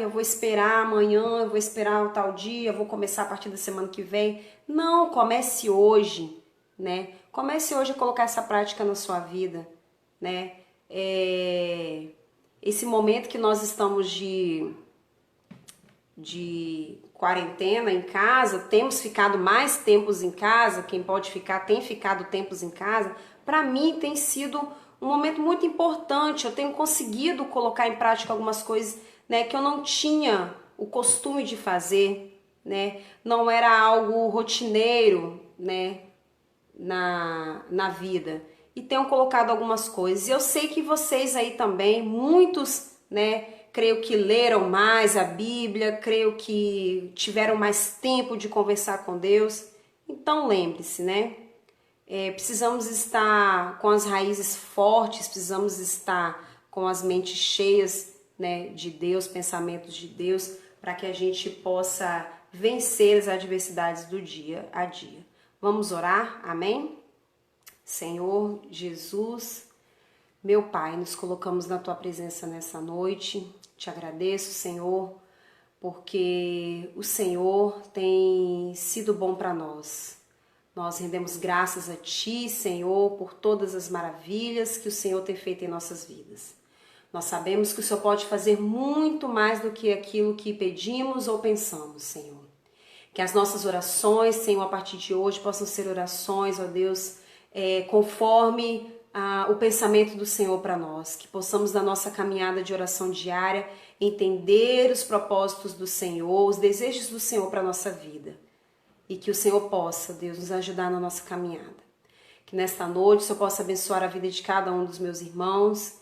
eu vou esperar amanhã, eu vou esperar o tal dia, eu vou começar a partir da semana que vem. Não, comece hoje, né? Comece hoje a colocar essa prática na sua vida, né? Esse momento que nós estamos de quarentena em casa, temos ficado mais tempos em casa, quem pode ficar tem ficado tempos em casa. Para mim tem sido um momento muito importante, eu tenho conseguido colocar em prática algumas coisas, né, que eu não tinha o costume de fazer, né? Não era algo rotineiro, né? Na vida, e tenham colocado algumas coisas. E eu sei que vocês aí também, muitos, né, creio que leram mais a Bíblia, creio que tiveram mais tempo de conversar com Deus. Então lembre-se, né? Precisamos estar com as raízes fortes, precisamos estar com as mentes cheias, né, de Deus, pensamentos de Deus, para que a gente possa vencer as adversidades do dia a dia. Vamos orar? Amém? Senhor Jesus, meu Pai, nos colocamos na Tua presença nessa noite. Te agradeço, Senhor, porque o Senhor tem sido bom para nós. Nós rendemos graças a Ti, Senhor, por todas as maravilhas que o Senhor tem feito em nossas vidas. Nós sabemos que o Senhor pode fazer muito mais do que aquilo que pedimos ou pensamos, Senhor. Que as nossas orações, Senhor, a partir de hoje possam ser orações, ó Deus, conforme o pensamento do Senhor para nós. Que possamos, na nossa caminhada de oração diária, entender os propósitos do Senhor, os desejos do Senhor para a nossa vida. E que o Senhor possa, Deus, nos ajudar na nossa caminhada. Que nesta noite o Senhor possa abençoar a vida de cada um dos meus irmãos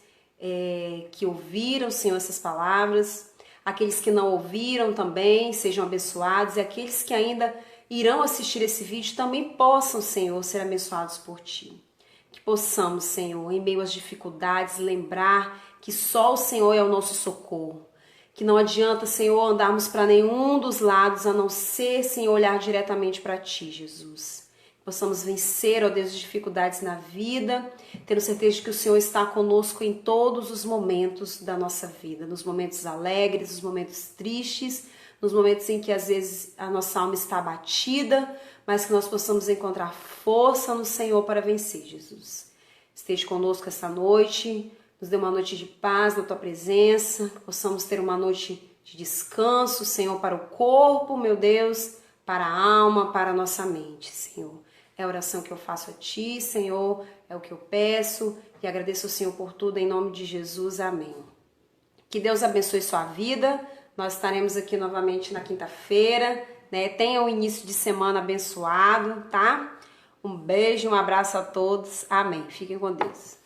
que ouviram, Senhor, essas palavras. Aqueles que não ouviram também sejam abençoados. E aqueles que ainda irão assistir esse vídeo também possam, Senhor, ser abençoados por Ti. Que possamos, Senhor, em meio às dificuldades, lembrar que só o Senhor é o nosso socorro. Que não adianta, Senhor, andarmos para nenhum dos lados, a não ser, Senhor, olhar diretamente para Ti, Jesus. Que possamos vencer, ó Deus, as dificuldades na vida, tendo certeza de que o Senhor está conosco em todos os momentos da nossa vida. Nos momentos alegres, nos momentos tristes, nos momentos em que às vezes a nossa alma está abatida, mas que nós possamos encontrar força no Senhor para vencer, Jesus. Esteja conosco esta noite. Nos dê uma noite de paz na Tua presença, que possamos ter uma noite de descanso, Senhor, para o corpo, meu Deus, para a alma, para a nossa mente, Senhor. É a oração que eu faço a Ti, Senhor, é o que eu peço e agradeço ao Senhor por tudo, em nome de Jesus, amém. Que Deus abençoe sua vida, nós estaremos aqui novamente na quinta-feira, né? Tenha um início de semana abençoado, tá? Um beijo, um abraço a todos, amém. Fiquem com Deus.